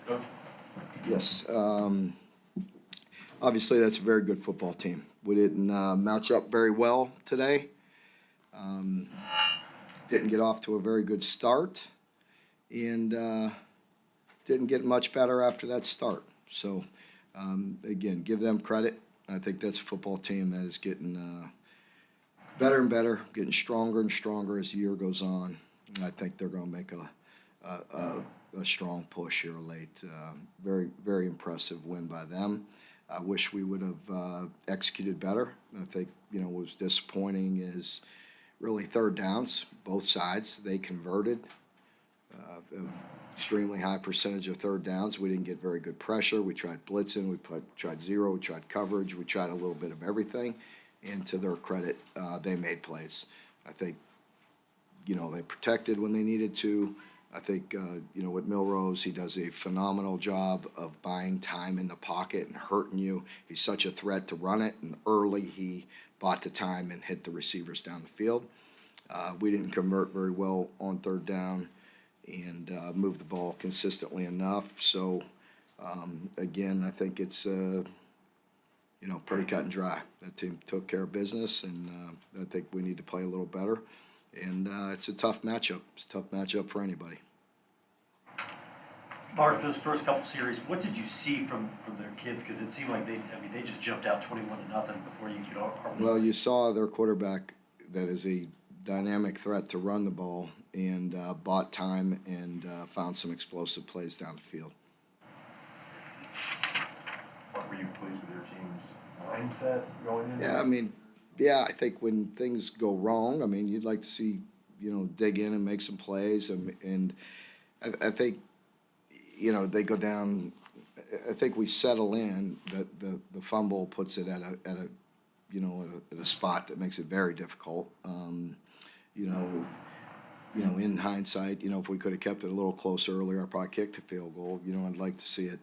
Coach? Yes. Obviously, that's a very good football team. We didn't match up very well today. Didn't get off to a very good start, and didn't get much better after that start. So, again, give them credit. I think that's a football team that is getting better and better, getting stronger and stronger as the year goes on. I think they're going to make a strong push here late. Very, very impressive win by them. I wish we would have executed better. I think, what was disappointing is really third downs, both sides. They converted an extremely high percentage of third downs. We didn't get very good pressure. We tried blitzing, we tried zero, we tried coverage, we tried a little bit of everything. And to their credit, they made plays. I think, they protected when they needed to. I think, with Milrose, he does a phenomenal job of buying time in the pocket and hurting you. He's such a threat to run it, and early he bought the time and hit the receivers down the field. We didn't convert very well on third down and move the ball consistently enough. So, again, I think it's, pretty cut and dry. That team took care of business, and I think we need to play a little better. And it's a tough matchup. It's a tough matchup for anybody. Mark, those first couple series, what did you see from their kids? Because it seemed like they just jumped out 21-0 before you could. Well, you saw their quarterback that is a dynamic threat to run the ball and bought time and found some explosive plays down the field. What were you pleased with your team's mindset going into? Yeah, I think when things go wrong, you'd like to see, dig in and make some plays, and I think, they go down. I think we settle in. That the fumble puts it at a spot that makes it very difficult. In hindsight, if we could have kept it a little closer earlier, I probably kicked a field goal. I'd like to see it,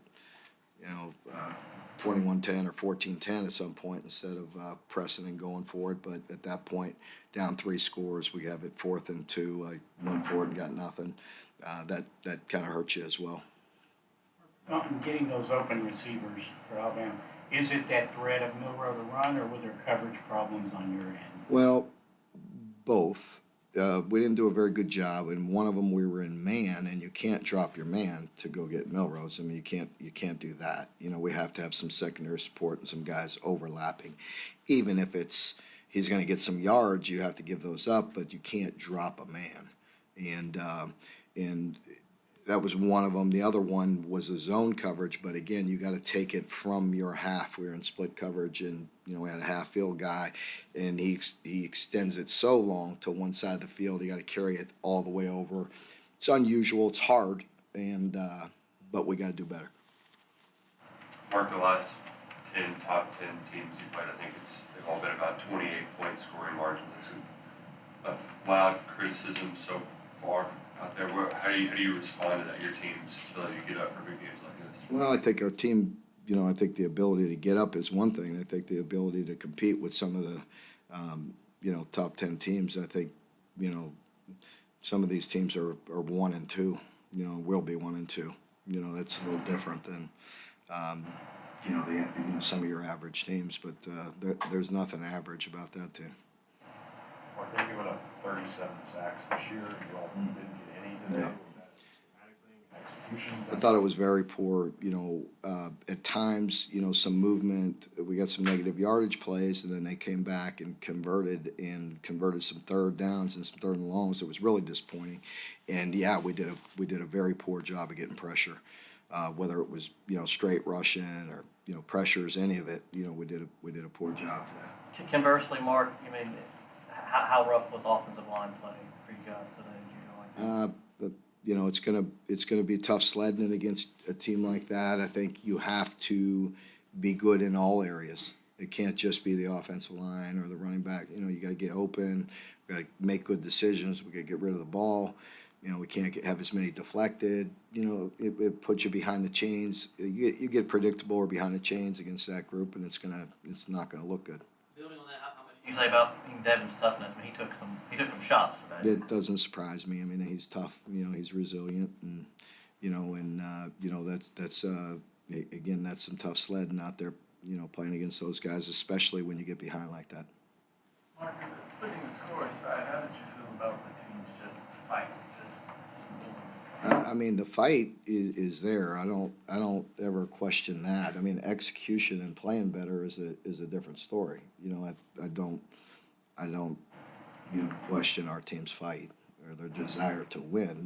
21-10 or 14-10 at some point instead of pressing and going for it. But at that point, down 3 scores, we have it 4th and 2. I went for it and got nothing. That kind of hurts you as well. Getting those open receivers for Alabama, is it that threat of Milroe to run, or were there coverage problems on your end? Well, both. We didn't do a very good job. In one of them, we were in man, and you can't drop your man to go get Milrose. You can't do that. We have to have some secondary support and some guys overlapping. Even if he's going to get some yards, you have to give those up, but you can't drop a man. And that was one of them. The other one was a zone coverage, but again, you got to take it from your half. We were in split coverage, and we had a half field guy, and he extends it so long to one side of the field. You got to carry it all the way over. It's unusual. It's hard, but we got to do better. Mark, the last top 10 teams you played, I think they've all been about 28-point scoring margins. It's a loud criticism so far out there. How do you respond to that? Your team's ability to get up for big games like this. Well, I think our team. I think the ability to get up is one thing. I think the ability to compete with some of the, top 10 teams. I think, some of these teams are 1 and 2. Will be 1 and 2. That's a little different than, some of your average teams. But there's nothing average about that team. Mark, they're giving up 37 sacks this year. You all didn't get any today. Yeah. Was that a systematic thing? Execution? I thought it was very poor, at times, some movement. We got some negative yardage plays, and then they came back and converted some third downs and some third and longs. It was really disappointing. And yeah, we did a very poor job of getting pressure, whether it was, straight rushing or, pressures, any of it, we did a poor job today. Conversely, Mark, how rough was offensive line play for you guys today? It's gonna be tough sledding it against a team like that. I think you have to be good in all areas. It can't just be the offensive line or the running back. You got to get open. We got to make good decisions. We got to get rid of the ball. We can't have as many deflected. It puts you behind the chains. You get predictable or behind the chains against that group, and it's not gonna look good. Building on that, how much do you say about Devin's toughness? He took some shots today. It doesn't surprise me. He's tough. He's resilient, and Again, that's some tough sledding out there, playing against those guys, especially when you get behind like that. Mark, putting the score aside, how did you feel about the teams just fighting, just doing this? I mean, the fight is there. I don't ever question that. I mean, execution and playing better is a different story. I don't question our team's fight or their desire to win.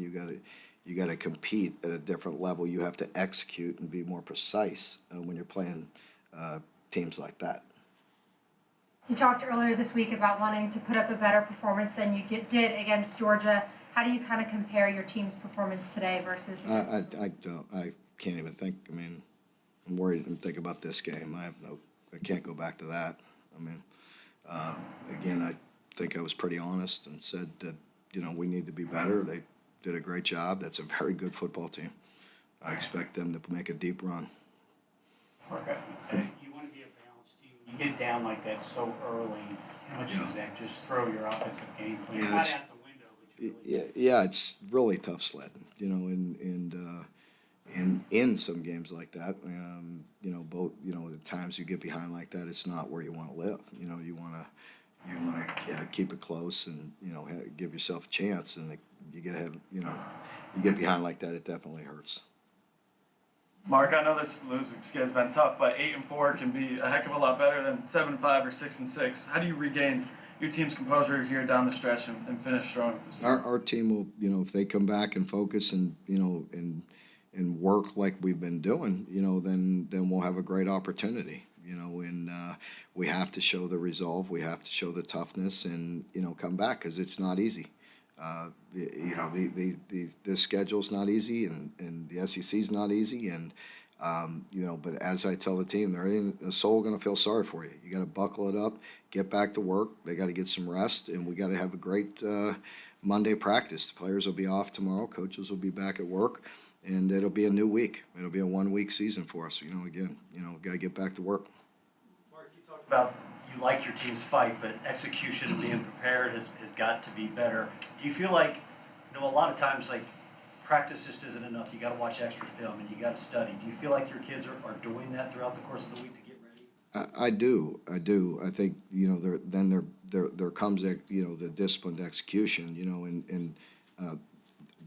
You gotta compete at a different level. You have to execute and be more precise when you're playing teams like that. You talked earlier this week about wanting to put up a better performance than you did against Georgia. How do you kind of compare your team's performance today versus? I can't even think. I mean, I'm worried to think about this game. I can't go back to that. I mean, again, I think I was pretty honest and said that, we need to be better. They did a great job. That's a very good football team. I expect them to make a deep run. Okay. You want to be a balanced team. You get down like that so early. How much does that just throw your offensive game plan? Yeah, Not it's- out the window, but you really. Yeah, it's really tough sledding, and in some games like that, both, the times you get behind like that, it's not where you want to live. You want to keep it close and, give yourself a chance. And you get ahead, you get behind like that, it definitely hurts. Mark, I know this losing schedule's been tough, but 8-4 can be a heck of a lot better than 7-5 or 6-6. How do you regain your team's composure here down the stretch and finish strong this year? Our team will, if they come back and focus and, and work like we've been doing, then we'll have a great opportunity, and we have to show the resolve, we have to show the toughness and, come back because it's not easy. The schedule's not easy and the SEC's not easy and, but as I tell the team, there ain't a soul going to feel sorry for you. You got to buckle it up, get back to work. They got to get some rest, and we got to have a great Monday practice. The players will be off tomorrow. Coaches will be back at work, and it'll be a new week. It'll be a 1-week season for us. Got to get back to work. Mark, you talked about you like your team's fight, but execution and being prepared has got to be better. Do you feel like, a lot of times, like, practice just isn't enough. You got to watch extra film and you got to study. Do you feel like your kids are doing that throughout the course of the week to get ready? I do. I think there comes the disciplined execution. And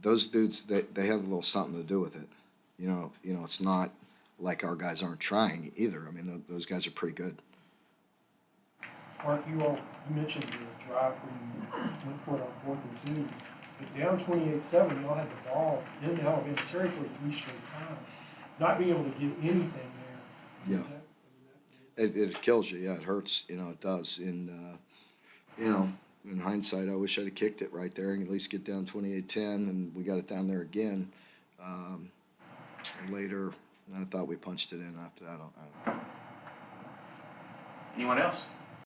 those dudes they have a little something to do with it. It's not like our guys aren't trying either. I mean, those guys are pretty good. Mark, you mentioned the drive where you went for it on 4th and 2. But down 28-7, you all had the ball in the Alabama territory 3 straight times. Not being able to get anything there. Yeah. It kills you. Yeah, it hurts. It does. And, in hindsight, I wish I'd have kicked it right there and at least get down 28-10, and we got it down there again. Later, I thought we punched it in after that. I don't know. Anyone else?